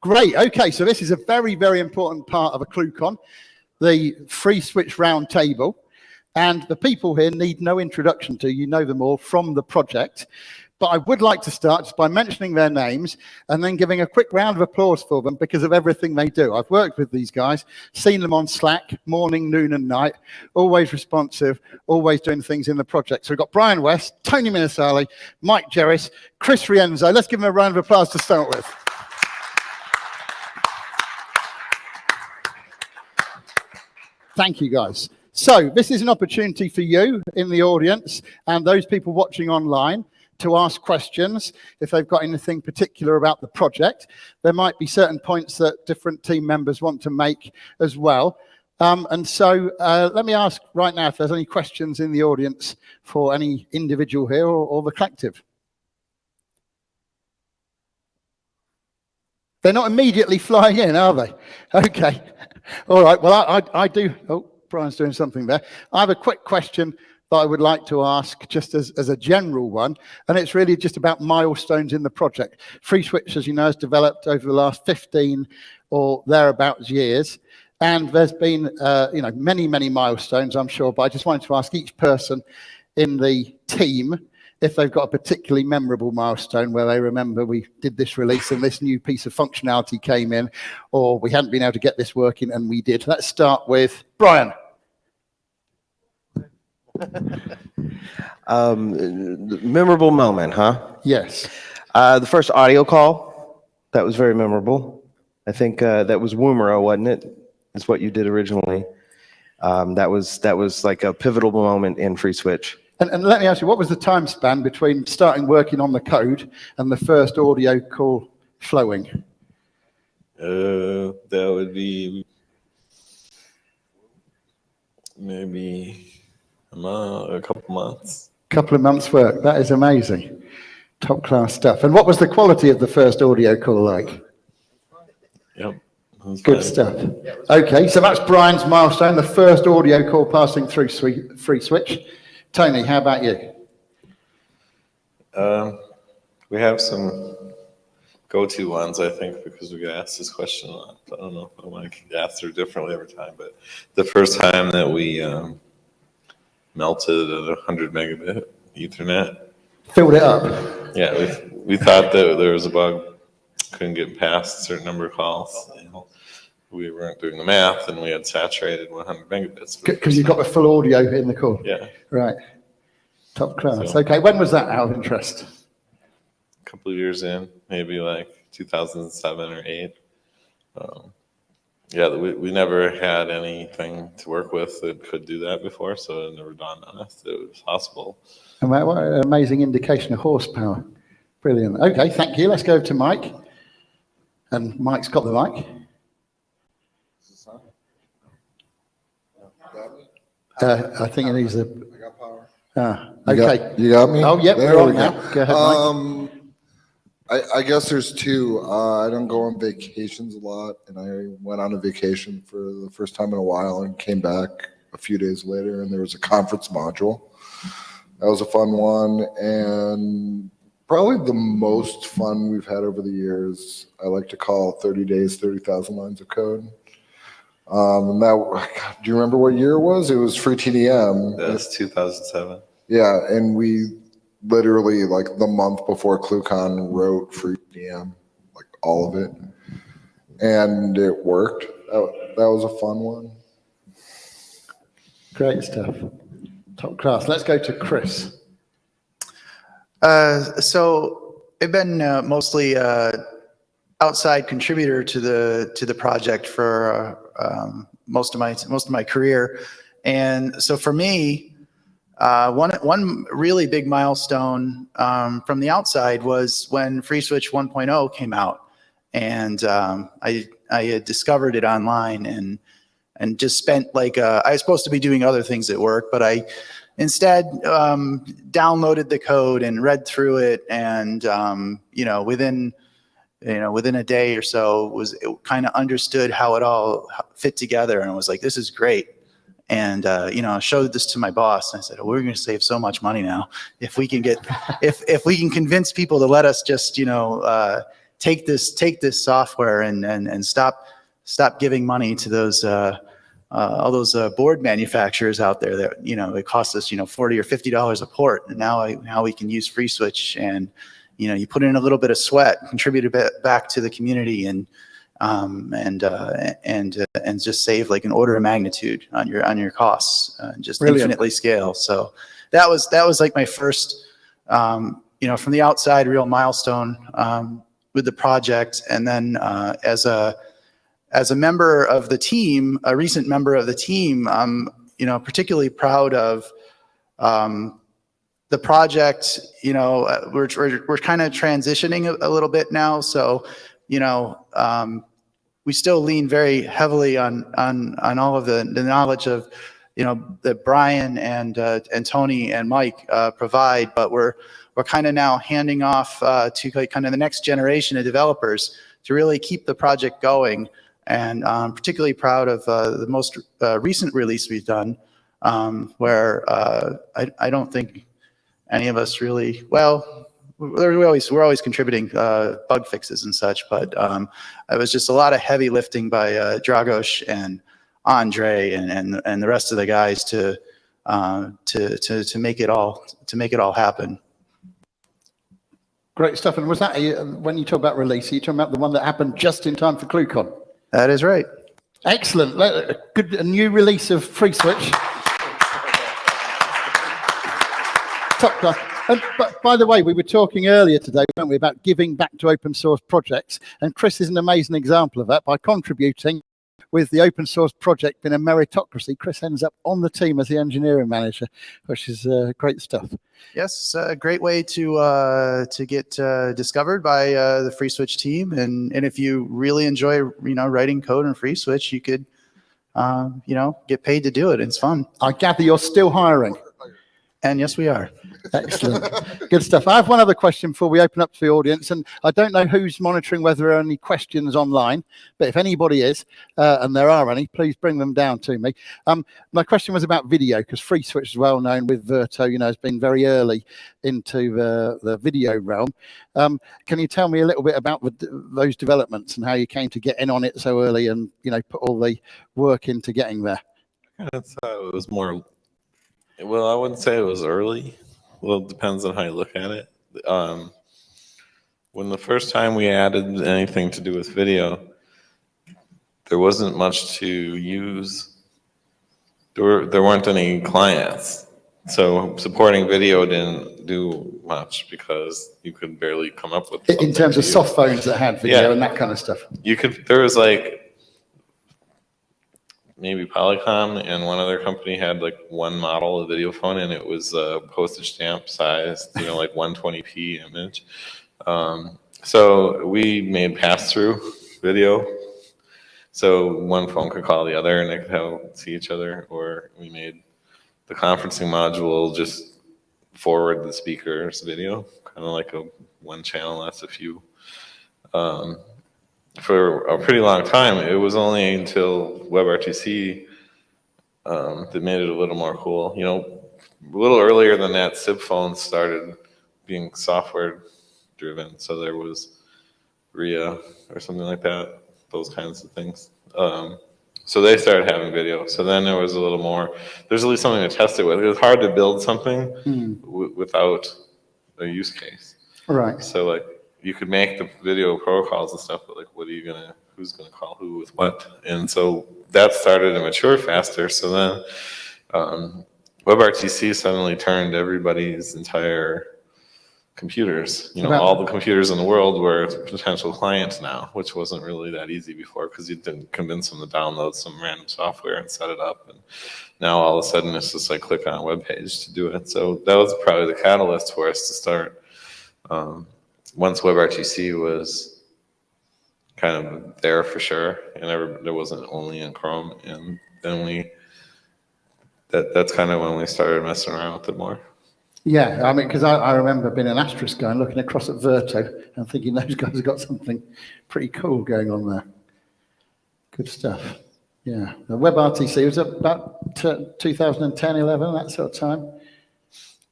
Great. Okay, so this is a very, very important part of a ClueCon, the FreeSWITCH Roundtable. And the people here need no introduction to, you know them all from the project. But I would like to start just by mentioning their names and then giving a quick round of applause for them because of everything they do. I've worked with these guys, seen them on Slack, morning, noon, and night, always responsive, always doing things in the project. So we've got Brian West, Tony Minessale, Mike Jerris, Chris Rienzo. Let's give them a round of applause to start with. Thank you, guys. So this is an opportunity for you in the audience and those people watching online to ask questions if they've got anything particular about the project. There might be certain points that different team members want to make as well. And so let me ask right now if there's any questions in the audience for any individual here or the collective. They're not immediately flying in, are they? Okay. All right. Well, I do. Oh, Brian's doing something there. I have a quick question that I would like to ask just as a general one, and it's really just about milestones in the project. FreeSWITCH, as you know, has developed over the last 15 or thereabouts years, and there's been many, many milestones, I'm sure, but I just wanted to ask each person in the team if they've got a particularly memorable milestone where they remember we did this release and this new piece of functionality came in, or we hadn't been able to get this working and we did. Let's start with Brian. Memorable moment, huh? Yes. The first audio call, that was very memorable. I think that was Woomero, wasn't it? That's what you did originally. That was like a pivotal moment in FreeSWITCH. And let me ask you, what was the time span between starting working on the code and the first audio call flowing? That would be maybe a couple months. Couple of months' work. That is amazing. Top class stuff. And what was the quality of the first audio call like? Yep. Good stuff. Okay, so that's Brian's milestone, the first audio call passing through FreeSWITCH. Tony, how about you? We have some go-to ones, I think, because we get asked this question a lot. I don't know if I want to answer differently every time, but the first time that we melted at 100 megabit Ethernet. Filled it up. Yeah, we thought that there was a bug, couldn't get past a certain number of calls. We weren't doing the math, and we had saturated 100 megabits. Because you got the full audio in the call. Yeah. Right. Top class. So, okay, when was that out of interest? A couple of years in, maybe like 2007 or 8. Yeah, we never had anything to work with that could do that before, so it never dawned on us that it was possible. And what an amazing indication of horsepower. Brilliant. Okay, thank you. Let's go to Mike. And Mike's got the mic. I think it needs a... I got power. Okay. You got me? Oh, yep, there we're we on go. now. Go ahead, Mike. I guess there's two. I don't go on vacations a lot, and I went on a vacation for the first time in a while and came back a few days later, and there was a conference module. That was a fun one, and probably the most fun we've had over the years, I like to call 30 days, 30,000 lines of code. And that, God, do you remember what year it was? It was free TDM. That's 2007. Yeah, and we literally, like the month before ClueCon, wrote free TDM, like all of it, and it worked. That was a fun one. Great stuff. Top class. Let's go to Chris. So I've been mostly outside contributor to the project for most of my career, and so for me, one really big milestone from the outside was when FreeSWITCH 1.0 came out, and I had discovered it online and just spent like I was supposed to be doing other things at work, but I instead downloaded the code and read through it, and within a day or so kind of understood how it all fit together, and was like, this is great. And I showed this to my boss, and I said, we're going to save so much money now if we can get if we can convince people to let us just take this software and stop giving money to those all those board manufacturers out there that, it costs us, $40 or $50 a port. And now we can use FreeSWITCH, and, you put in a little bit of sweat, contribute a bit back to the community, and just save like an order of magnitude on your costs, just Brilliant. infinitely scale. So that was like my first, from the outside, real milestone with the project. And then as a member of the team, a recent member of the team, I'm particularly proud of the project. We're kind of transitioning a little bit now, so we still lean very heavily on all of the knowledge of that Brian and Tony and Mike provide, but we're kind of now handing off to kind of the next generation of developers to really keep the project going. And I'm particularly proud of the most recent release we've done, where I don't think any of us really, well, we're always contributing bug fixes and such, but it was just a lot of heavy lifting by Dragos and Andre and the rest of the guys to make it all happen. Great stuff. And was that when you talk about release, are you talking about the one that happened just in time for ClueCon? That is right. Excellent. A new release of FreeSWITCH. Top class. But by the way, we were talking earlier today, weren't we, about giving back to open source projects. And Chris is an amazing example of that. By contributing with the open source project in a meritocracy, Chris ends up on the team as the engineering manager, which is great stuff. Yes, a great way to get discovered by the FreeSWITCH team, and if you really enjoy writing code in FreeSWITCH, you could get paid to do it. It's fun. I gather you're still hiring. And yes, we are. Excellent. Good stuff. I have one other question before we open up to the audience, and I don't know who's monitoring whether there are any questions online, but if anybody is, and there are any, please bring them down to me. My question was about video, because FreeSWITCH is well known with Verto, has been very early into the video realm. Can you tell me a little bit about those developments and how you came to get in on it so early and, put all the work into getting there? It was more, well, I wouldn't say it was early. Well, it depends on how you look at it. When the first time we added anything to do with video, there wasn't much to use. There weren't any clients. So supporting video didn't do much because you could barely come up with something. In terms of soft phones that had video and that kind of stuff. There was like maybe Polycom and one other company had like one model of video phone, and it was a postage stamp size, like 120p image. So we made pass-through video. So one phone could call the other and they could see each other, or we made the conferencing module just forward the speaker's video, kind of like a one channel SFU. For a pretty long time, it was only until WebRTC that made it a little more cool. A little earlier than that, SIB phones started being software driven. So there was RIA or something like that, those kinds of things. So they started having video. So then there was a little more, there's at least something to test it with. It was hard to build something without a use case. Right. So like, you could make the video protocols and stuff, but like, who's gonna call who with what? And so that started to mature faster. So then WebRTC suddenly turned everybody's entire computers. All the computers in the world were potential clients now, which wasn't really that easy before because you didn't convince them to download some random software and set it up. And now all of a sudden it's just like click on a web page to do it. So that was probably the catalyst for us to start. Once WebRTC was kind of there for sure, and there wasn't only in Chrome, and then that's kind of when we started messing around with it more. Yeah, because I remember being an Asterisk guy and looking across at Verto and thinking those guys have got something pretty cool going on there. Good stuff. Yeah, the WebRTC was about 2010, 11, that sort of time.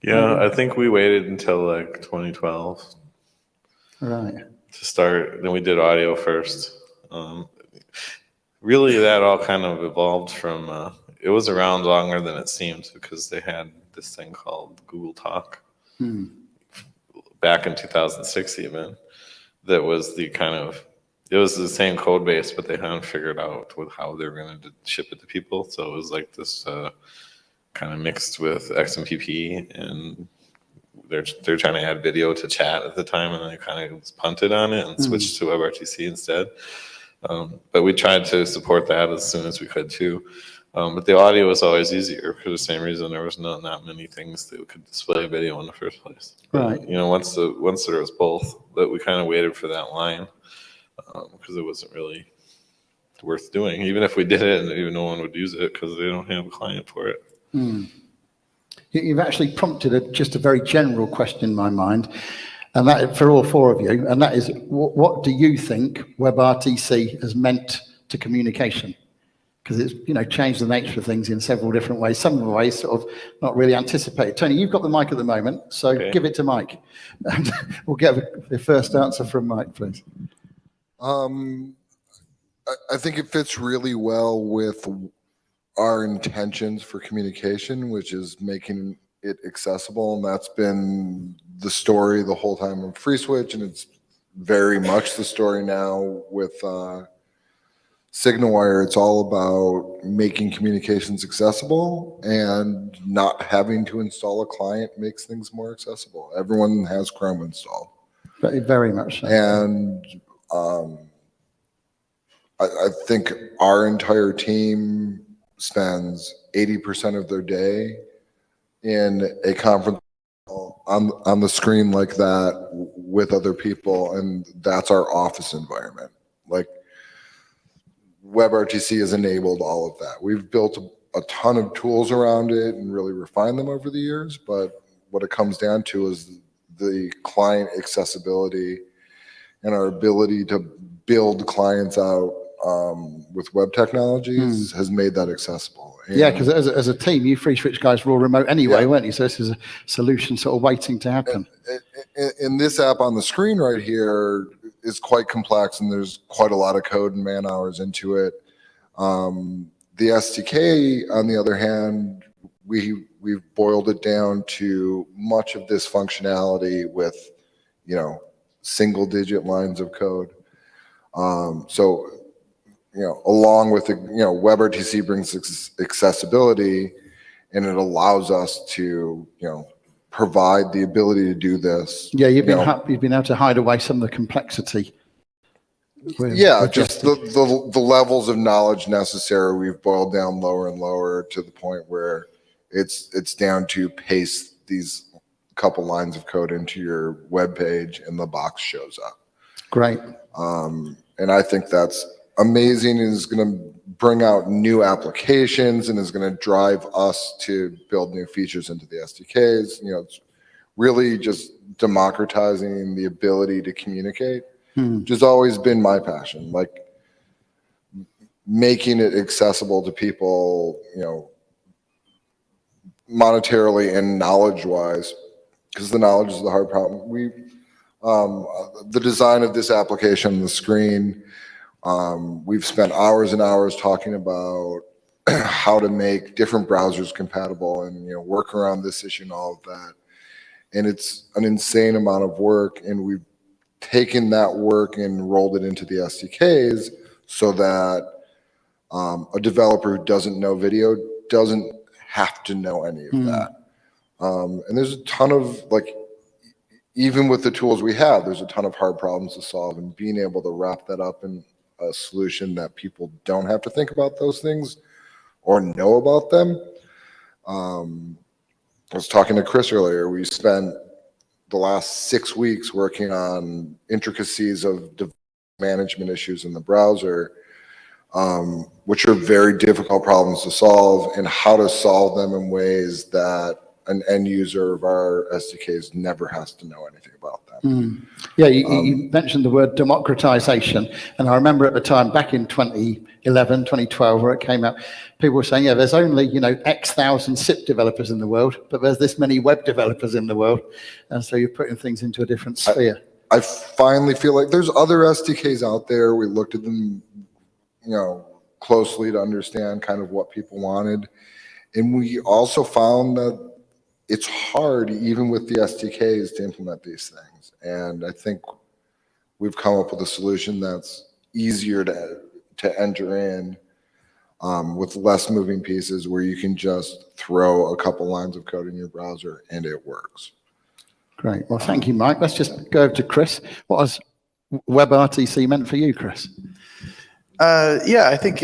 Yeah, I think we waited until like 2012. Right. to start. Then we did audio first. Really, that all kind of evolved from, it was around longer than it seemed because they had this thing called Google Talk back in 2006 even. That was the kind of, it was the same code base, but they hadn't figured out with how they were going to ship it to people. So it was like this kind of mixed with XMPP, and they're trying to add video to chat at the time, and they kind of punted on it and switched to WebRTC instead. But we tried to support that as soon as we could too. But the audio was always easier for the same reason. There was not many things that could display video in the first place. Right. But, you know, once there was both, that we kind of waited for that line because it wasn't really worth doing. Even if we did it, and even no one would use it because they don't have a client for it. You've actually prompted just a very general question in my mind, and that for all four of you, and that is, what do you think WebRTC has meant to communication? Because it's, you know, changed the nature of things in several different ways. Some of the ways sort of not really anticipated. Tony, you've got the mic at the moment, so Okay. give it to Mike. And we'll get the first answer from Mike, please. I think it fits really well with our intentions for communication, which is making it accessible. And that's been the story the whole time of FreeSWITCH, and it's very much the story now with SignalWire. It's all about making communications accessible, and not having to install a client makes things more accessible. Everyone has Chrome installed. Very, very much so. And I think our entire team spends 80% of their day in a conference call on the screen like that with other people, and that's our office environment. Like, WebRTC has enabled all of that. We've built a ton of tools around it and really refined them over the years, but what it comes down to is the client accessibility and our ability to build clients out with web technologies has made that accessible. And Yeah, because as a team, you FreeSWITCH guys were all remote anyway, weren't you? So this is a solution sort of waiting to happen. in this app on the screen right here is quite complex, and there's quite a lot of code and man hours into it. The SDK, on the other hand, we've boiled it down to much of this functionality with, you know, single digit lines of code. So, you know, along with the, you know, WebRTC brings accessibility, and it allows us to, you know, provide the ability to do this. Yeah, you've been able to hide away some of the complexity. Yeah, just the levels of knowledge necessary, we've boiled down lower and lower to the point where it's down to paste these couple lines of code into your web page and the box shows up. Great. And I think that's amazing, and is going to bring out new applications, and is going to drive us to build new features into the SDKs. You know, it's really just democratizing the ability to communicate, which has always been my passion. Like, making it accessible to people, you know, monetarily and knowledge-wise, because the knowledge is the hard problem. The design of this application on the screen, we've spent hours and hours talking about how to make different browsers compatible, and, you know, work around this issue and all of that. And it's an insane amount of work, and we've taken that work and rolled it into the SDKs so that a developer who doesn't know video doesn't have to know any of that. And there's a ton of, like, even with the tools we have, there's a ton of hard problems to solve, and being able to wrap that up in a solution that people don't have to think about those things or know about them. I was talking to Chris earlier. We spent the last 6 weeks working on intricacies of device management issues in the browser, which are very difficult problems to solve, and how to solve them in ways that an end user of our SDKs never has to know anything about them. Yeah, you mentioned the word democratization, and I remember at the time, back in 2011, 2012, where it came out, people were saying, yeah, there's only, you know, X thousand SIP developers in the world, but there's this many web developers in the world, and so you're putting things into a different sphere. I finally feel like there's other SDKs out there. We looked at them, closely to understand kind of what people wanted. And we also found that it's hard, even with the SDKs, to implement these things. And I think we've come up with a solution that's easier to enter in, with less moving pieces, where you can just throw a couple lines of code in your browser and it works. Great. Well, thank you, Mike. Let's just go over to Chris. What has WebRTC meant for you, Chris? Yeah, I think,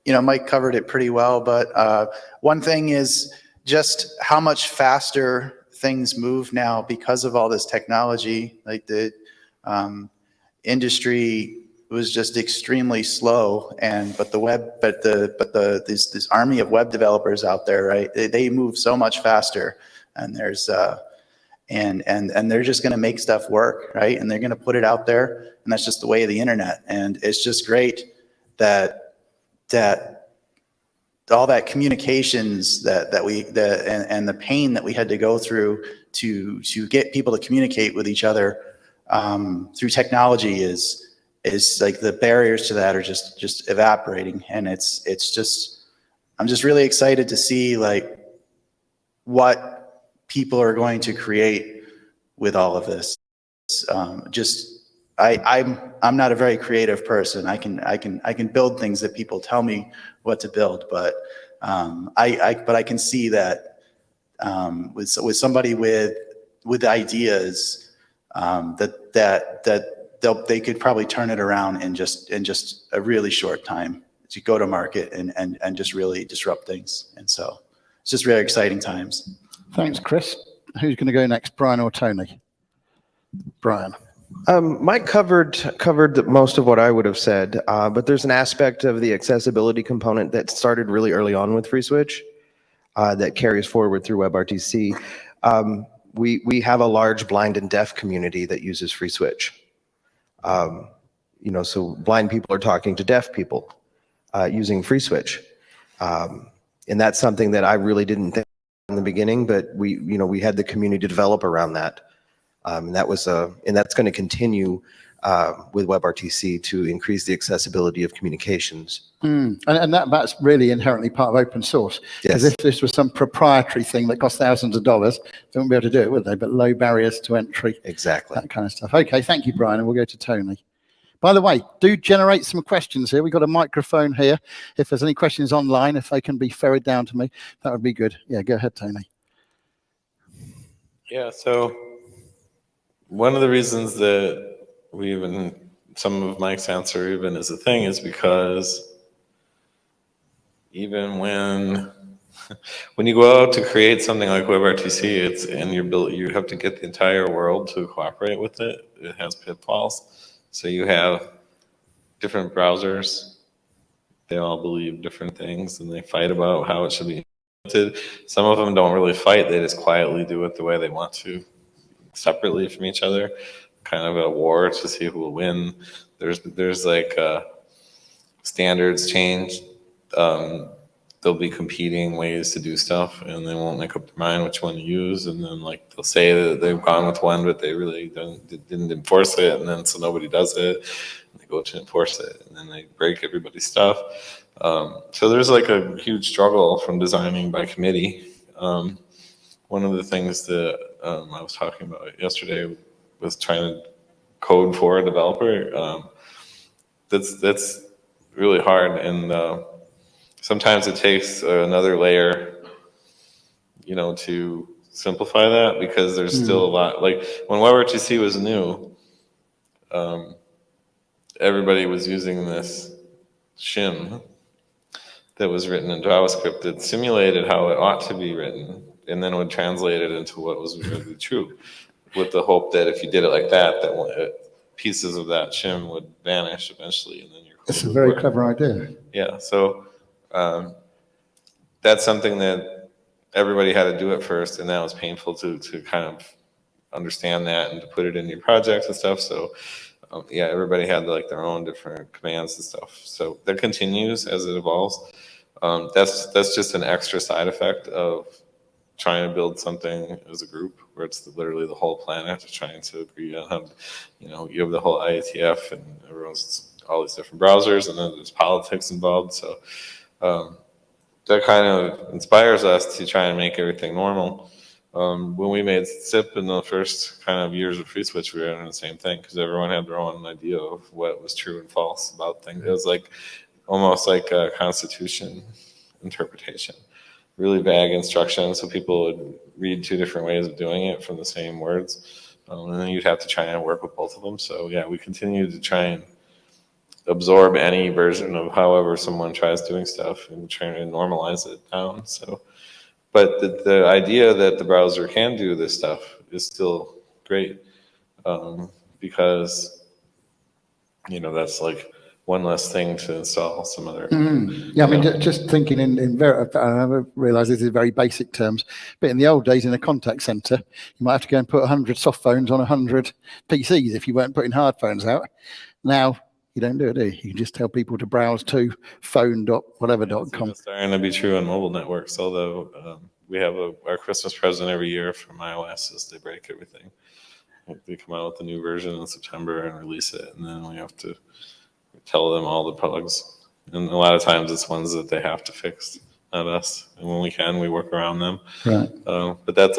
Mike covered it pretty well, but one thing is just how much faster things move now because of all this technology. Like the industry was just extremely slow, but this army of web developers out there, right? They move so much faster, and there's and they're just going to make stuff work, right? And they're going to put it out there, and that's just the way of the internet. And it's just great that all that communications and the pain that we had to go through to get people to communicate with each other through technology is like the barriers to that are just evaporating. And I'm just really excited to see like what people are going to create with all of this. I'm not a very creative person. I can build things that people tell me what to build, but I can see that with somebody with ideas that they could probably turn it around in just a really short time to go to market and just really disrupt things. And so it's just really exciting times. Thanks, Chris. Who's going to go next, Brian or Tony? Brian. Mike covered most of what I would have said, but there's an aspect of the accessibility component that started really early on with FreeSWITCH that carries forward through WebRTC. We have a large blind and deaf community that uses FreeSWITCH. So blind people are talking to deaf people using FreeSWITCH, and that's something that I really didn't think in the beginning, but we had the community develop around that. And that's going to continue with WebRTC to increase the accessibility of communications. And that's really inherently part of open source. Because Yes. if this was some proprietary thing that cost thousands of dollars, they wouldn't be able to do it, would they? But low barriers to entry. Exactly. That kind of stuff. Okay, thank you, Brian. And we'll go to Tony. By the way, do generate some questions here. We've got a microphone here. If there's any questions online, if they can be ferried down to me, that would be good. Yeah, go ahead, Tony. Yeah, so one of the reasons that some of Mike's answer even is a thing is because even when you go out to create something like WebRTC, you have to get the entire world to cooperate with it. It has pitfalls. So you have different browsers. They all believe different things, and they fight about how it should be implemented. Some of them don't really fight. They just quietly do it the way they want to, separately from each other, kind of a war to see who will win. There's like standards change. There'll be competing ways to do stuff, and they won't make up their mind which one to use. And then like they'll say that they've gone with one, but they really didn't enforce it, and then so nobody does it. And they go to enforce it, and then they break everybody's stuff. So there's like a huge struggle from designing by committee. One of the things that I was talking about yesterday was trying to code for a developer. That's really hard, and sometimes it takes another layer, to simplify that, because there's still a lot. Like when WebRTC was new, everybody was using this shim that was written in JavaScript that simulated how it ought to be written, and then would translate it into what was really true, with the hope that if you did it like that, pieces of that shim would vanish eventually, and then your code It's a would very work. clever idea. Yeah, so that's something that everybody had to do at first, and now it's painful to kind of understand that and to put it in your projects and stuff. So everybody had like their own different commands and stuff. So that continues as it evolves. That's just an extra side effect of trying to build something as a group where it's literally the whole planet trying to agree on how, you have the whole IETF and everyone's all these different browsers, and then there's politics involved. So that kind of inspires us to try and make everything normal. When we made SIP in the first kind of years of FreeSWITCH, we were doing the same thing because everyone had their own idea of what was true and false about things. It was like almost like a constitution interpretation, really vague instructions. So people would read two different ways of doing it from the same words. And then you'd have to try and work with both of them. So yeah, we continue to try and absorb any version of however someone tries doing stuff and trying to normalize it down. So, but the idea that the browser can do this stuff is still great, because that's like one less thing to install some other. Yeah, I mean, just thinking in very, I realise this is very basic terms, but in the old days in a contact centre, you might have to go and put 100 soft phones on 100 PCs if you weren't putting hard phones out. Now, you don't do it, do you? You can just tell people to browse to phone.whatever.com. It's starting to be true on mobile networks, although we have our Christmas present every year from iOS is they break everything. They come out with a new version in September and release it, and then we have to tell them all the bugs. And a lot of times it's ones that they have to fix, not us. And when we can, we work around them. Right. But that's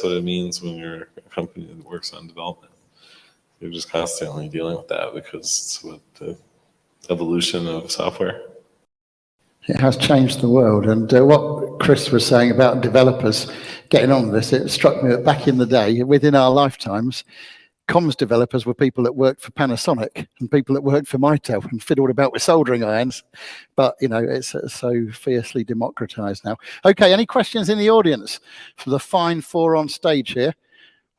what it means when you're a company that works on development. You're just constantly dealing with that because it's what the evolution of software. It has changed the world. And what Chris was saying about developers getting on with this, it struck me that back in the day, within our lifetimes, comms developers were people that worked for Panasonic and people that worked for Mitel and fiddled about with soldering irons. But, it's so fiercely democratized now. Okay, any questions in the audience for the fine four on stage here?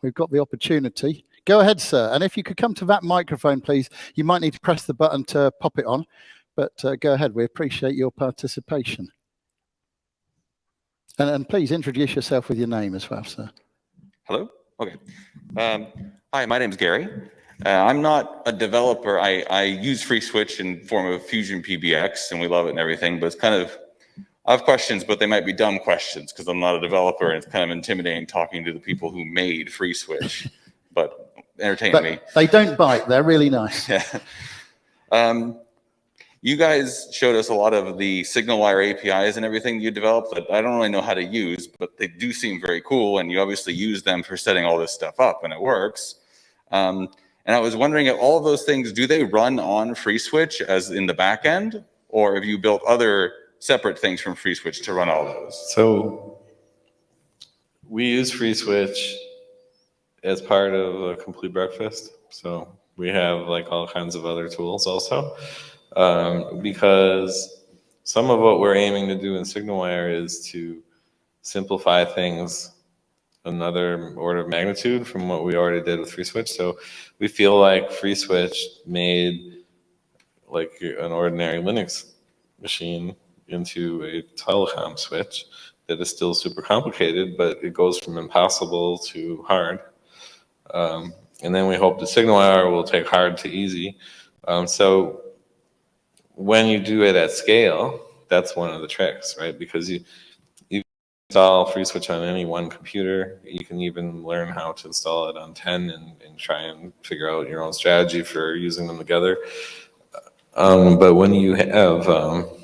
We've got the opportunity. Go ahead, sir. And if you could come to that microphone, please. You might need to press the button to pop it on, but go ahead. We appreciate your participation. And please introduce yourself with your name as well, sir. Hello? Okay. Hi, my name is Gary. I'm not a developer. I use FreeSWITCH in form of Fusion PBX, and we love it and everything, but it's kind of, I have questions, but they might be dumb questions because I'm not a developer, and it's kind of intimidating talking to the people who made FreeSWITCH, but entertain me. They don't bite. They're really nice. Yeah. You guys showed us a lot of the signal wire APIs and everything you developed that I don't really know how to use, but they do seem very cool, and you obviously use them for setting all this stuff up, and it works. And I was wondering if all of those things, do they run on FreeSWITCH as in the back end, or have you built other separate things from FreeSWITCH to run all those? So we use FreeSWITCH as part of a complete breakfast. So we have like all kinds of other tools also. Because some of what we're aiming to do in SignalWire is to simplify things another order of magnitude from what we already did with FreeSWITCH. So we feel like FreeSWITCH made like an ordinary Linux machine into a telecom switch that is still super complicated, but it goes from impossible to hard. And then we hope the SignalWire will take hard to easy. So when you do it at scale, that's one of the tricks, right? Because you install FreeSWITCH on any one computer. You can even learn how to install it on 10 and try and figure out your own strategy for using them together. But when you have, don't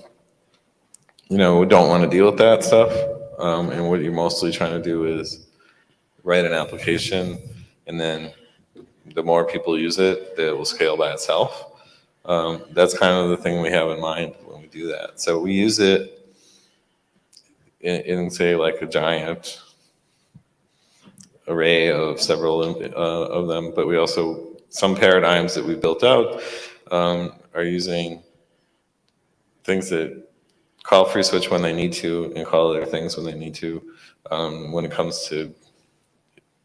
want to deal with that stuff, and what you're mostly trying to do is write an application, and then the more people use it, it will scale by itself. That's kind of the thing we have in mind when we do that. So we use it in say, like a giant array of several of them, but we also, some paradigms that we built out are using things that call FreeSWITCH when they need to and call other things when they need to. When it comes to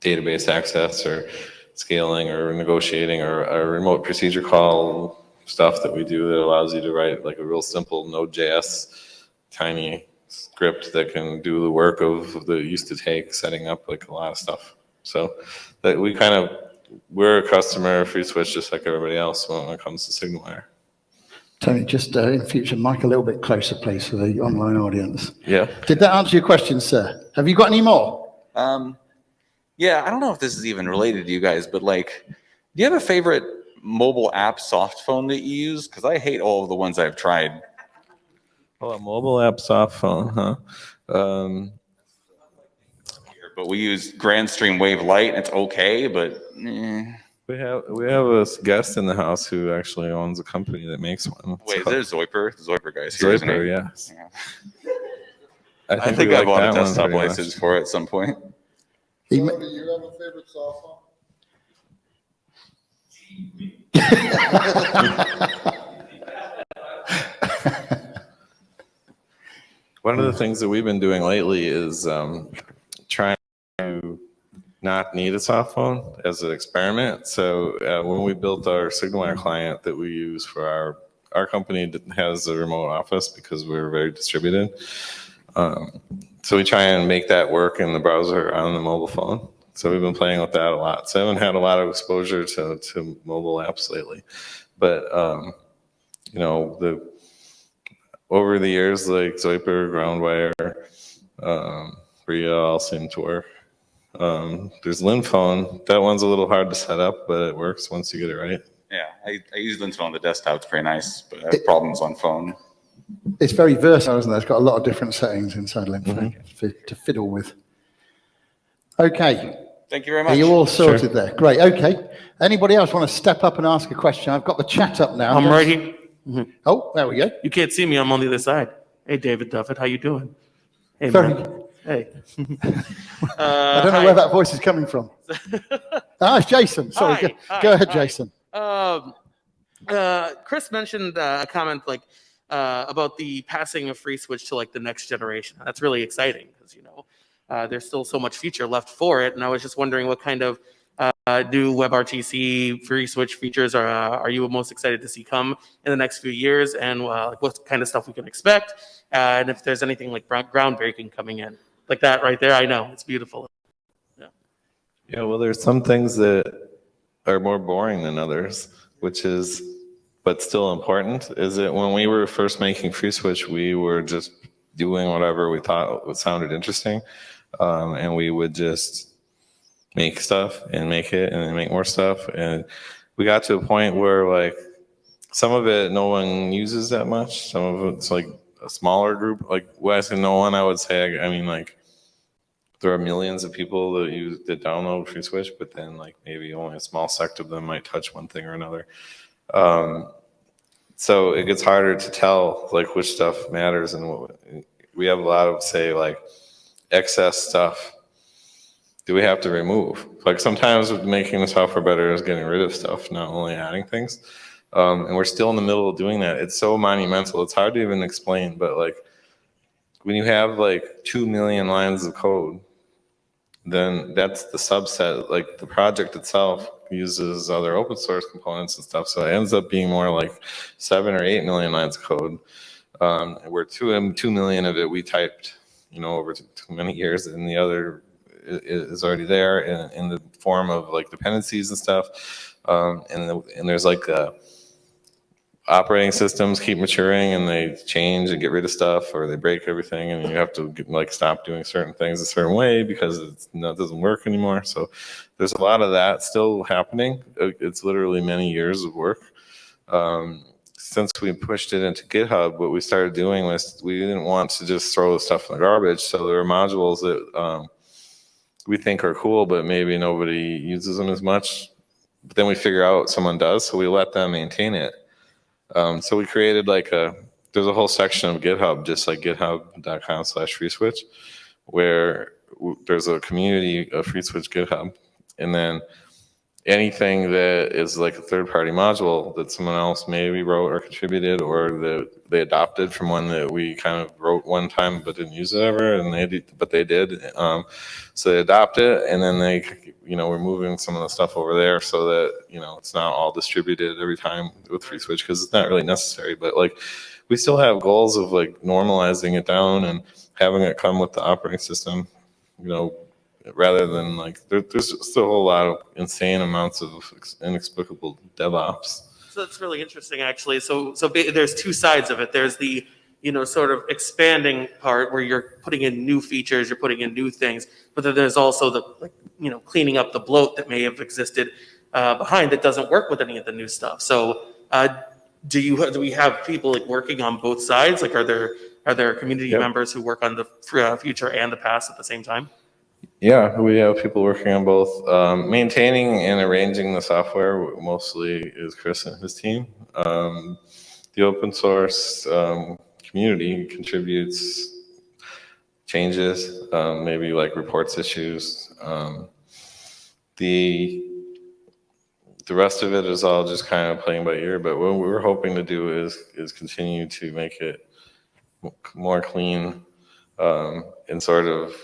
database access or scaling or negotiating or a remote procedure call stuff that we do that allows you to write like a real simple Node.js tiny script that can do the work of that used to take setting up like a lot of stuff. So that we're a customer of FreeSWITCH just like everybody else when it comes to SignalWire. Tony, just in future, mic a little bit closer, please, for the online audience. Yeah. Did that answer your question, sir? Have you got any more? Yeah, I don't know if this is even related to you guys, but like, do you have a favorite mobile app soft phone that you use? Because I hate all of the ones I've tried. Oh, a mobile app soft phone, huh? But we use Grandstream Wave Lite. It's okay, but We have a guest in the house who actually owns a company that makes one. wait, is it Zoiper? The Zoiper guy's here, isn't he? Zoiper, yes. Yeah. I I think we I like bought a that one desktop pretty license much. for it at some point. He So, ma- do you have a favorite software? One of the things that we've been doing lately is trying to not need a soft phone as an experiment. So when we built our SignalWire client that we use for our company has a remote office because we're very distributed. So we try and make that work in the browser on the mobile phone. So we've been playing with that a lot. So I haven't had a lot of exposure to mobile apps lately. But, you know, over the years, like Zoiper, Groundwire, Bria all seem to work. There's LinPhone. That one's a little hard to set up, but it works once you get it right. Yeah, I use Linux on the desktop. It's pretty nice, but I have problems on phone. It's very versatile, isn't it? It's got a lot of different settings inside LinkedIn to fiddle with. Okay. Thank you very Are much. you all sorted there? Great. Okay. Anybody else want to step up and ask a question? I've got the chat up now. I'm right here. Oh, there we go. You can't see me. I'm on the other side. Hey, David Duffett, how you doing? Hey, Very- man. Hey. I don't know where that voice is coming from. It's Jason. Sorry. Go ahead, Jason. Chris mentioned a comment like about the passing of FreeSWITCH to like the next generation. That's really exciting because there's still so much future left for it, and I was just wondering what kind of new WebRTC FreeSWITCH features are you most excited to see come in the next few years, and what kind of stuff we can expect, and if there's anything like groundbreaking coming in like that right there. I know it's beautiful. Yeah, well, there's some things that are more boring than others, but still important, is that when we were first making FreeSWITCH, we were just doing whatever we thought sounded interesting, and we would just make stuff and make it and then make more stuff. And we got to a point where like some of it no one uses that much. Some of it's like a smaller group. Like when I say no one, I would say, I mean like there are millions of people that download FreeSWITCH, but then like maybe only a small sect of them might touch one thing or another. So it gets harder to tell like which stuff matters, and we have a lot of say like excess stuff. Do we have to remove? Like sometimes making the software better is getting rid of stuff, not only adding things. And we're still in the middle of doing that. It's so monumental. It's hard to even explain, but like when you have like 2 million lines of code, then that's the subset. Like the project itself uses other open source components and stuff. So it ends up being more like 7 or 8 million lines of code. Where 2 million of it we typed, over too many years, and the other is already there in the form of like dependencies and stuff. And there's like operating systems keep maturing and they change and get rid of stuff, or they break everything, and you have to stop doing certain things a certain way because it doesn't work anymore. So there's a lot of that still happening. It's literally many years of work. Since we pushed it into GitHub, what we started doing was we didn't want to just throw the stuff in the garbage. So there are modules that we think are cool, but maybe nobody uses them as much. But then we figure out someone does, so we let them maintain it. So we created there's a whole section of GitHub, just like github.com/FreeSWITCH, where there's a community of FreeSWITCH GitHub. And then anything that is like a third-party module that someone else maybe wrote or contributed, or that they adopted from one that we kind of wrote one time but didn't use it ever, but they did. So they adopt it, and then we're moving some of the stuff over there so that it's not all distributed every time with FreeSWITCH, because it's not really necessary. But like we still have goals of like normalizing it down and having it come with the operating system, rather than there's still a whole lot of insane amounts of inexplicable DevOps. So that's really interesting, actually. So there's two sides of it. There's the, sort of expanding part where you're putting in new features, you're putting in new things, but then there's also the, cleaning up the bloat that may have existed behind that doesn't work with any of the new stuff. So do we have people working on both sides? Like, are there community members who work on the future and the past at the same time? Yeah, we have people working on both. Maintaining and arranging the software mostly is Chris and his team. The open source community contributes changes, maybe like reports issues. The rest of it is all just kind of playing by ear, but what we're hoping to do is continue to make it more clean and sort of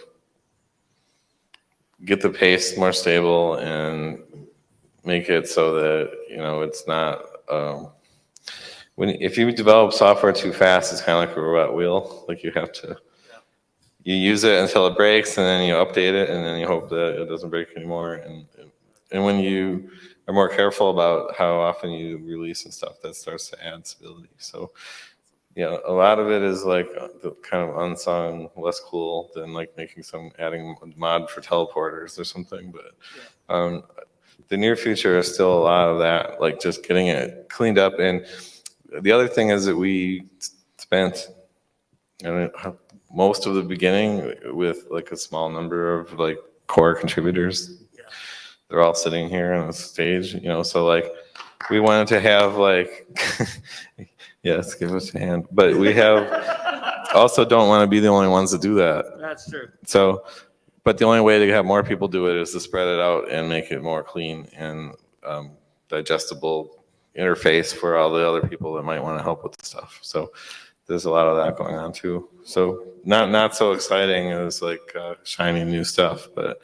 get the pace more stable and make it so that, it's not, if you develop software too fast, it's kind of like a robot wheel. Like you use it until it breaks, and then you update it, and then you hope that it doesn't break anymore. And when you are more careful about how often you release and stuff, that starts to add stability. So, a lot of it is like the kind of unsung, less cool than like adding a mod for teleporters or something. But the near future is still a lot of that, like just getting it cleaned up. And the other thing is that we spent most of the beginning with like a small number of like core contributors. They're all sitting here on the stage, so like we wanted to have like, yes, give us a hand. But we also don't want to be the only ones that do that. That's true. So, but the only way to have more people do it is to spread it out and make it more clean and digestible interface for all the other people that might want to help with the stuff. So there's a lot of that going on too. So not so exciting as like shiny new stuff, but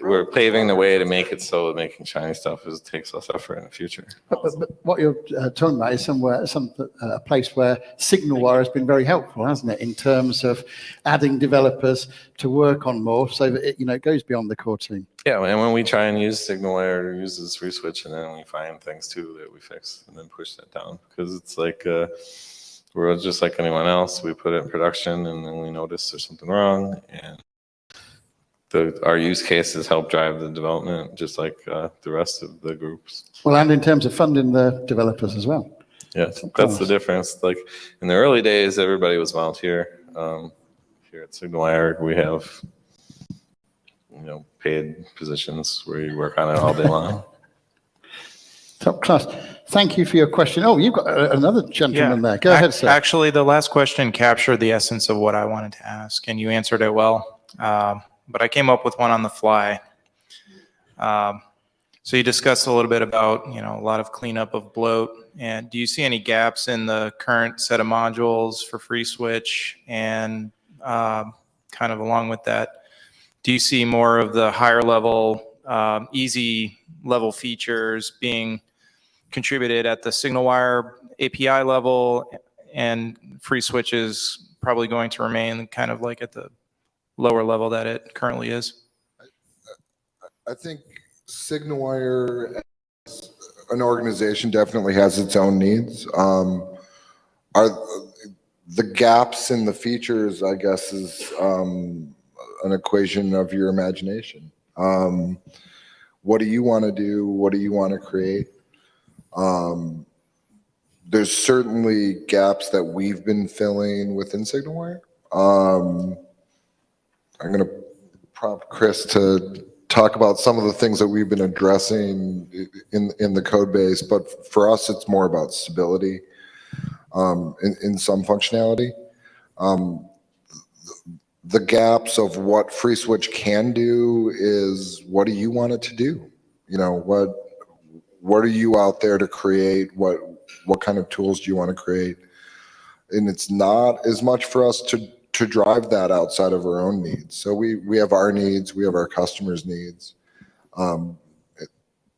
we're paving the way to make it so that making shiny stuff takes less effort in the future. But what you're talking about is a place where SignalWire has been very helpful, hasn't it, in terms of adding developers to work on more, so that it goes beyond the core team. Yeah, and when we try and use SignalWire, it uses FreeSWITCH, and then we find things too that we fix and then push that down, because it's like we're just like anyone else. We put it in production, and then we notice there's something wrong, and our use cases help drive the development, just like the rest of the groups. Well, and in terms of funding the developers as well. Yeah, that's the difference. Like in the early days, everybody was volunteer. Here at SignalWire, we have paid positions where you work on it all day long. Top class. Thank you for your question. Oh, you've got another gentleman there. Go ahead, sir. Actually, the last question captured the essence of what I wanted to ask, and you answered it well. But I came up with one on the fly. So you discussed a little bit about, a lot of cleanup of bloat. And do you see any gaps in the current set of modules for FreeSWITCH? And kind of along with that, do you see more of the higher level, easy level features being contributed at the SignalWire API level, and FreeSWITCH is probably going to remain kind of like at the lower level that it currently is? I think SignalWire as an organization definitely has its own needs. Are the gaps in the features, I guess, is an equation of your imagination. What do you want to do? What do you want to create? There's certainly gaps that we've been filling within SignalWire. I'm going to prompt Chris to talk about some of the things that we've been addressing in the code base, but for us, it's more about stability in some functionality. The gaps of what FreeSWITCH can do is, what do you want it to do? What are you out there to create? What kind of tools do you want to create? And it's not as much for us to drive that outside of our own needs. So we have our needs, we have our customers' needs. But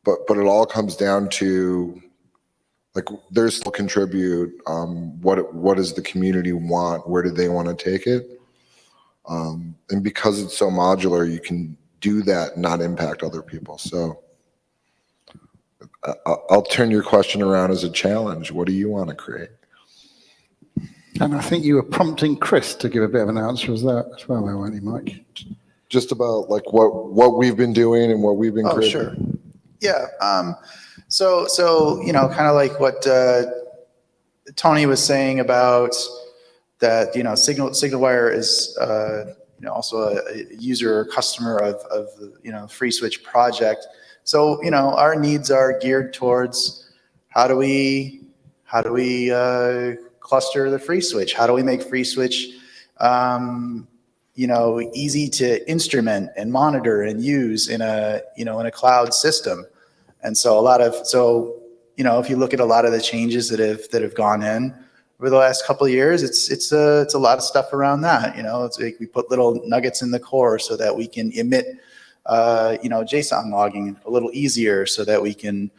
it all comes down to, like, there's still contribute, what does the community want? Where do they want to take it? And because it's so modular, you can do that and not impact other people. So I'll turn your question around as a challenge. What do you want to create? And I think you were prompting Chris to give a bit of an answer as well, weren't you, Mike? Just about like what we've been doing and what we've been creating. Sure. Yeah. So kind of like what Tony was saying about that, SignalWire is also a user or customer of the FreeSWITCH project. So our needs are geared towards how do we cluster the FreeSWITCH? How do we make FreeSWITCH easy to instrument and monitor and use in a cloud system? And so if you look at a lot of the changes that have gone in over the last couple of years, it's a lot of stuff around that. It's like we put little nuggets in the core so that we can emit JSON logging a little easier, so that we can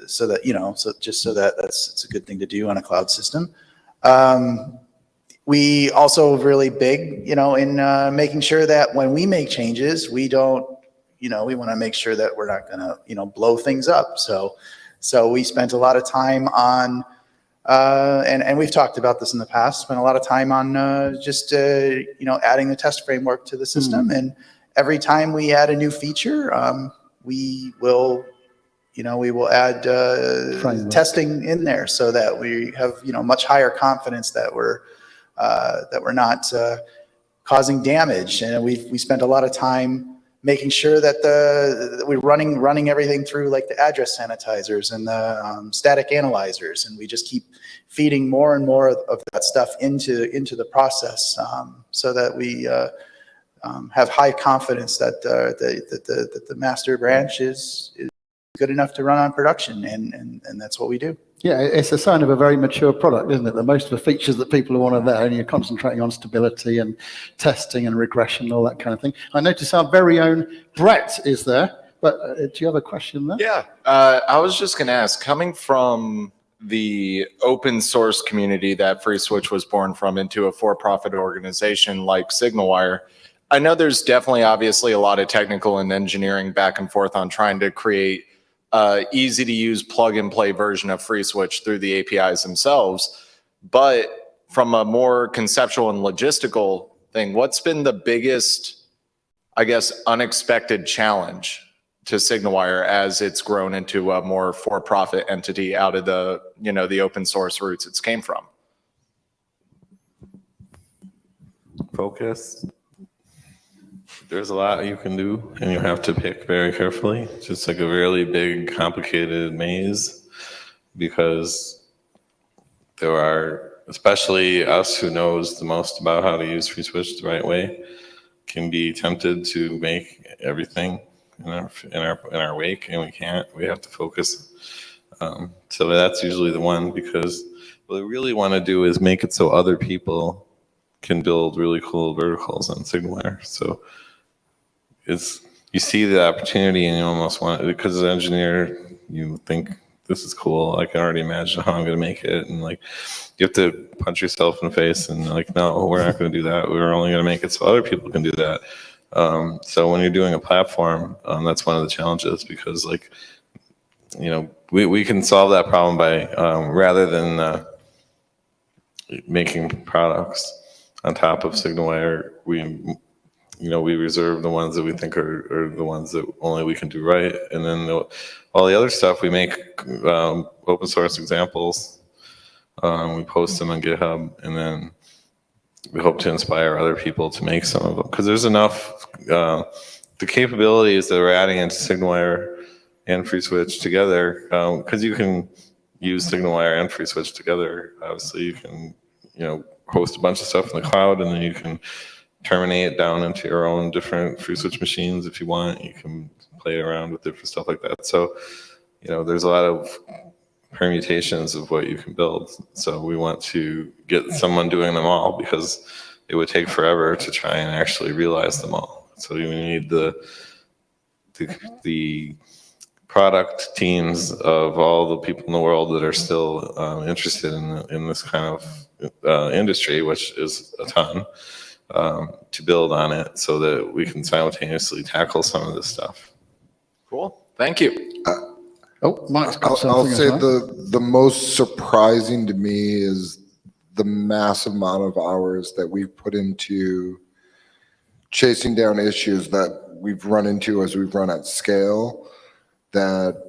it's a good thing to do on a cloud system. We also really big, in making sure that when we make changes, we don't, we want to make sure that we're not going to, blow things up. So we spent a lot of time on, and we've talked about this in the past, spent a lot of time on just, adding the test framework to the system. And every time we add a new feature, we will add testing in there so that we have, much higher confidence that we're not causing damage. And we spent a lot of time making sure that we're running everything through like the address sanitizers and the static analyzers, and we just keep feeding more and more of that stuff into the process, so that we have high confidence that the master branch is good enough to run on production, and that's what we do. Yeah, it's a sign of a very mature product, isn't it? That most of the features that people want are there, and you're concentrating on stability and testing and regression and all that kind of thing. I notice our very own Brett is there, but do you have a question there? Yeah, I was just going to ask, coming from the open source community that FreeSWITCH was born from into a for-profit organization like SignalWire, I know there's definitely obviously a lot of technical and engineering back and forth on trying to create easy to use plug and play version of FreeSWITCH through the APIs themselves. But from a more conceptual and logistical thing, what's been the biggest, I guess, unexpected challenge to SignalWire as it's grown into a more for-profit entity out of the, the open source roots it's came from? Focus. There's a lot you can do, and you have to pick very carefully. It's just like a really big, complicated maze, because there are, especially us who knows the most about how to use FreeSWITCH the right way, can be tempted to make everything in our wake, and we can't. We have to focus. So that's usually the one, because what we really want to do is make it so other people can build really cool verticals on SignalWire. So you see the opportunity and you almost want it, because as an engineer, you think this is cool. I can already imagine how I'm going to make it. And like, you have to punch yourself in the face and like, no, we're not going to do that. We're only going to make it so other people can do that. So when you're doing a platform, that's one of the challenges, because like, we can solve that problem by, rather than making products on top of SignalWire, we reserve the ones that we think are the ones that only we can do right. And then all the other stuff, we make open source examples. We post them on GitHub, and then we hope to inspire other people to make some of them. Because there's enough, the capabilities that we're adding into SignalWire and FreeSWITCH together, because you can use SignalWire and FreeSWITCH together. Obviously, you can, host a bunch of stuff in the cloud, and then you can terminate it down into your own different FreeSWITCH machines if you want. You can play around with different stuff like that. So, there's a lot of permutations of what you can build. So we want to get someone doing them all, because it would take forever to try and actually realize them all. So you need the product teams of all the people in the world that are still interested in this kind of industry, which is a ton, to build on it so that we can simultaneously tackle some of this stuff. Cool. Thank you. Oh, Mike's got I'll something. say as well. the most surprising to me is the massive amount of hours that we've put into chasing down issues that we've run into as we've run at scale, that,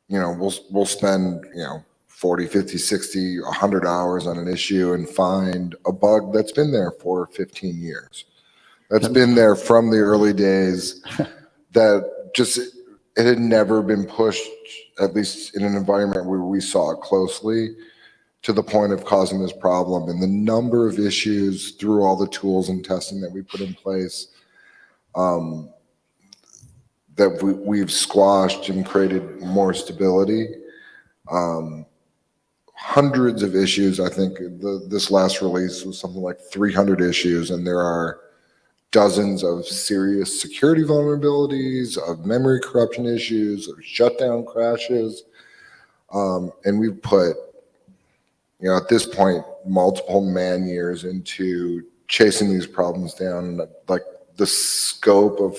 we'll spend, 40, 50, 60, 100 hours on an issue and find a bug that's been there for 15 years. That's been there from the early days, that just, it had never been pushed, at least in an environment where we saw it closely, to the point of causing this problem. And the number of issues through all the tools and testing that we put in place, that we've squashed and created more stability. Hundreds of issues. I think this last release was something like 300 issues, and there are dozens of serious security vulnerabilities, of memory corruption issues, of shutdown crashes. And we've put, at this point, multiple man years into chasing these problems down. Like, the scope of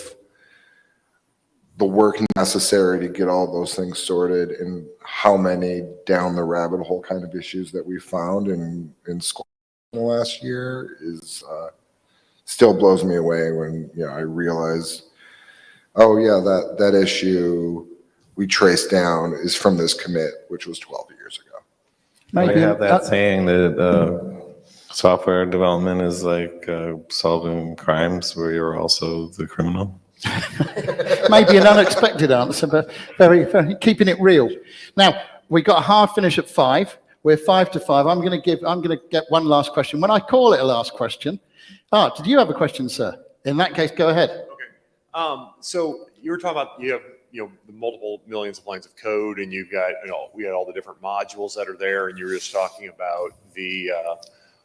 the work necessary to get all those things sorted, and how many down the rabbit hole kind of issues that we found in school in the last year is still blows me away when I realize, oh yeah, that issue we traced down is from this commit, which was 12 years ago. I have that saying that software development is like solving crimes where you're also the criminal. Maybe an unexpected answer, but very, very keeping it real. Now, we got a hard finish at 5. We're 5 to 5. I'm going to get one last question. When I call it a last question, did you have a question, sir? In that case, go ahead. Okay. So you were talking about, you have, the multiple millions of lines of code, and you've got, we had all the different modules that are there, and you were just talking about the,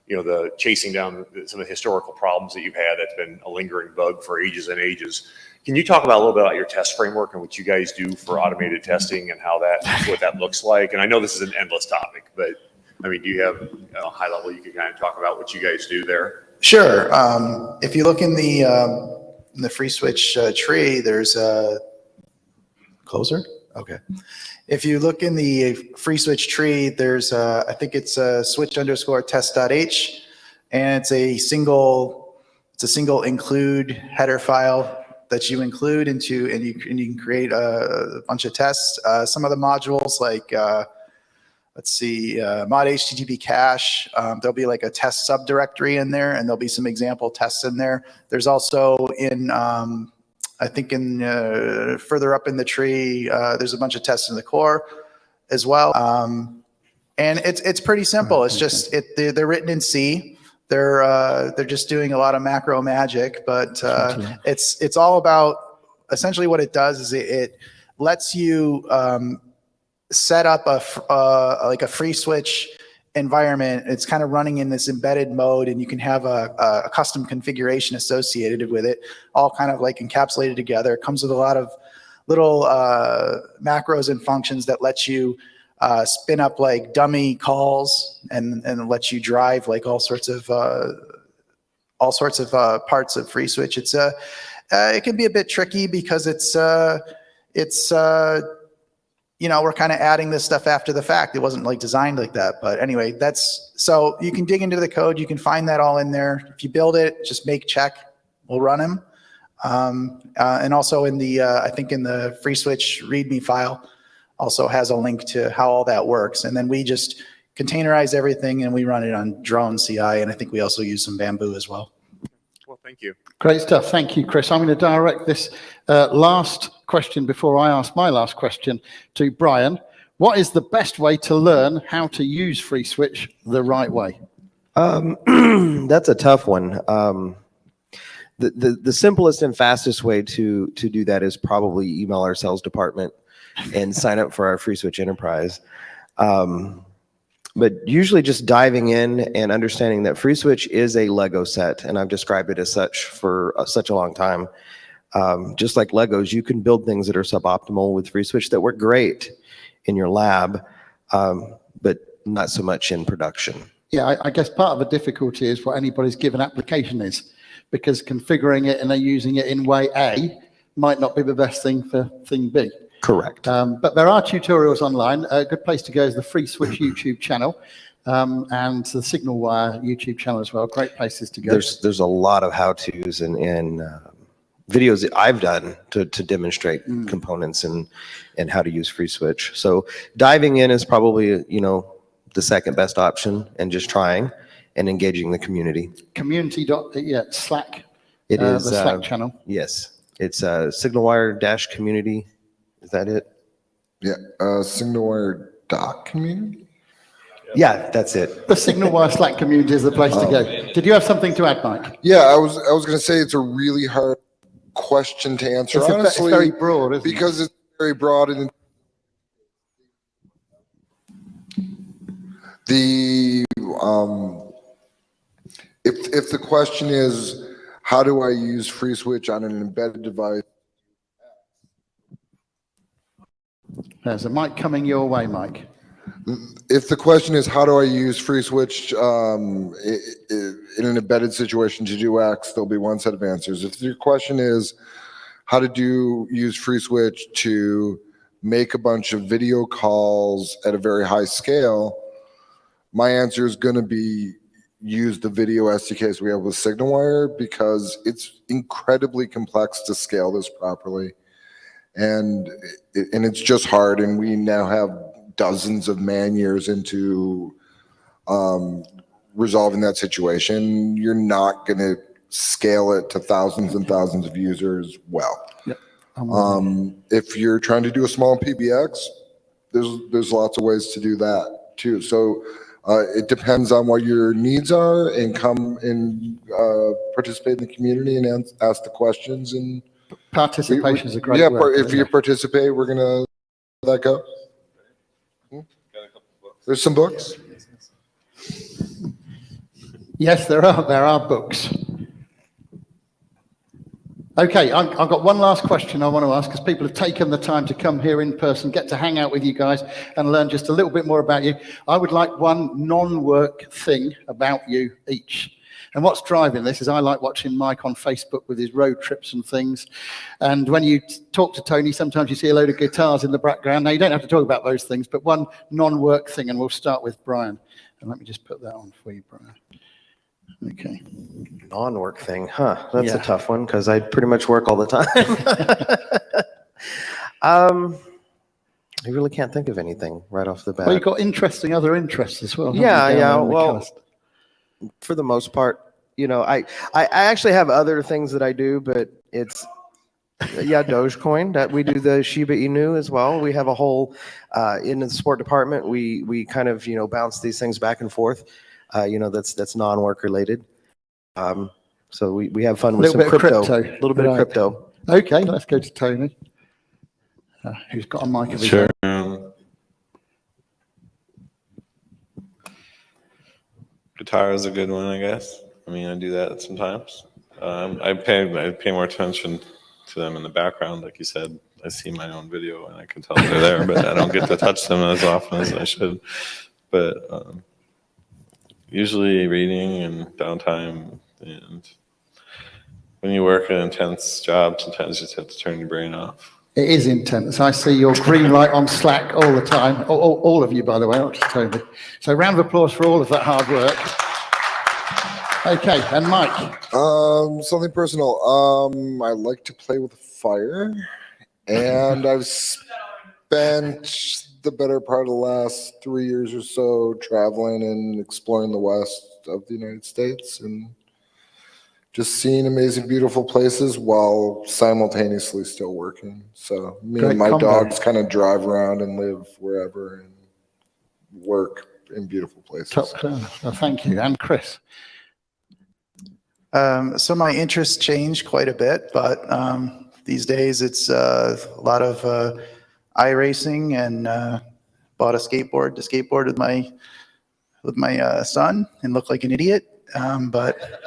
the chasing down some of the historical problems that you've had that's been a lingering bug for ages and ages. Can you talk about a little bit about your test framework and what you guys do for automated testing and how what that looks like? And I know this is an endless topic, but I mean, do you have a high level you can kind of talk about what you guys do there? Sure. If you look in the FreeSWITCH tree, there's a closer. Okay. If you look in the FreeSWITCH tree, there's I think it's switch_test.h, and it's a single include header file that you include into, and you can create a bunch of tests. Some of the modules, like let's see, mod HTTP cache, there'll be like a test subdirectory in there, and there'll be some example tests in there. There's also in I think in further up in the tree, there's a bunch of tests in the core as well. And it's pretty simple. It's just they're written in C. They're just doing a lot of macro magic, but it's all about, essentially what it does is it lets you set up like a FreeSWITCH environment. It's kind of running in this embedded mode, and you can have a custom configuration associated with it, all kind of like encapsulated together. It comes with a lot of little macros and functions that let you spin up like dummy calls and let you drive like all sorts of parts of FreeSWITCH. It can be a bit tricky because we're kind of adding this stuff after the fact. It wasn't like designed like that. But anyway, so you can dig into the code. You can find that all in there. If you build it, just make check. We'll run them. And also in the, I think in the FreeSWITCH README file also has a link to how all that works. And then we just containerize everything and we run it on Drone CI. And I think we also use some Bamboo as well. Well, thank you. Great stuff. Thank you, Chris. I'm going to direct this last question before I ask my last question to Brian. What is the best way to learn how to use FreeSWITCH the right way? That's a tough one. The simplest and fastest way to do that is probably email our sales department and sign up for our FreeSWITCH Enterprise. But usually just diving in and understanding that FreeSWITCH is a Lego set, and I've described it as such for such a long time. Just like Legos, you can build things that are suboptimal with FreeSWITCH that work great in your lab, but not so much in production. Yeah, I guess part of the difficulty is what anybody's given application is, because configuring it and then using it in way A might not be the best thing for thing B. Correct. But there are tutorials online. A good place to go is the FreeSWITCH YouTube channel and the SignalWire YouTube channel as well. Great places to go. There's a lot of how-tos and videos that I've done to demonstrate components and how to use FreeSWITCH. So diving in is probably, you know, the second best option, and just trying and engaging the community. Slack. It is the Slack channel. Yes, it's SignalWire-community. Is that it? Yeah, SignalWire.community. Yeah, that's it. The SignalWire Slack community is the place to go. Did you have something to add, Mike? Yeah, I was going to say it's a really hard question to answer, honestly. It's very broad, isn't it? Because it's very broad, and the if the question is, how do I use FreeSWITCH on an embedded device? There's a mic coming your way, Mike. If the question is, how do I use FreeSWITCH in an embedded situation to do X, there'll be one set of answers. If your question is, how to use FreeSWITCH to make a bunch of video calls at a very high scale, my answer is going to be use the video SDKs we have with SignalWire, because it's incredibly complex to scale this properly. And it's just hard, and we now have dozens of man years into resolving that situation. You're not going to scale it to thousands and thousands of users well. Yep. If you're trying to do a small PBX, there's lots of ways to do that too. So it depends on what your needs are, and come and participate in the community and ask the questions. And participation is a great yeah, word. if you participate, we're gonna let that go. There's some books. Yes, there are books. Okay, I've got one last question I want to ask, because people have taken the time to come here in person, get to hang out with you guys and learn just a little bit more about you. I would like one non-work thing about you each. And what's driving this is I like watching Mike on Facebook with his road trips and things. And when you talk to Tony, sometimes you see a load of guitars in the background. Now, you don't have to talk about those things, but one non-work thing, and we'll start with Brian. And let me just put that on for you, Brian. Okay. Non-work thing, huh? That's a tough one, because I pretty much work all the time. I really can't think of anything right off the bat. Well, you've got other interests as well. Yeah. Well, for the most part, you know, I actually have other things that I do, but it's Dogecoin, that we do the Shiba Inu as well. We have a whole in the support department. We kind of, you know, bounce these things back and forth. You know, that's non-work related. So we have fun with some crypto. A little bit of crypto. Okay, let's go to Tony, who's got a mic of his Sure. own. Guitar is a good one, I guess. I mean, I do that sometimes. I pay more attention to them in the background, like you said. I see my own video and I can tell they're there, but I don't get to touch them as often as I should. But usually reading and downtime, and when you work an intense job, sometimes you just have to turn your brain off. It is intense. I see your green light on Slack all the time. All of you, by the way, not just Tony. So round of applause for all of that hard work. Okay, and Mike. Something personal. I like to play with fire, and I've spent the better part of the last 3 years or so traveling and exploring the west of the United States, and just seeing amazing, beautiful places while simultaneously still working. So me and my dogs kind of drive around and live wherever and work in beautiful places. Top class. Well, thank you. And Chris. So my interests changed quite a bit, but these days it's a lot of iRacing, and bought a skateboard to skateboard with my son and look like an idiot. But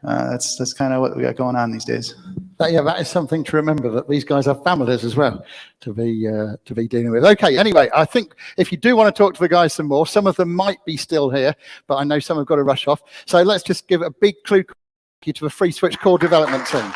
that's kind of what we got going on these days. That is something to remember, that these guys have families as well to be dealing with. Okay, anyway, I think if you do want to talk to the guys some more, some of them might be still here, but I know some have got to rush off. So let's just give a big clue to the FreeSWITCH core development team.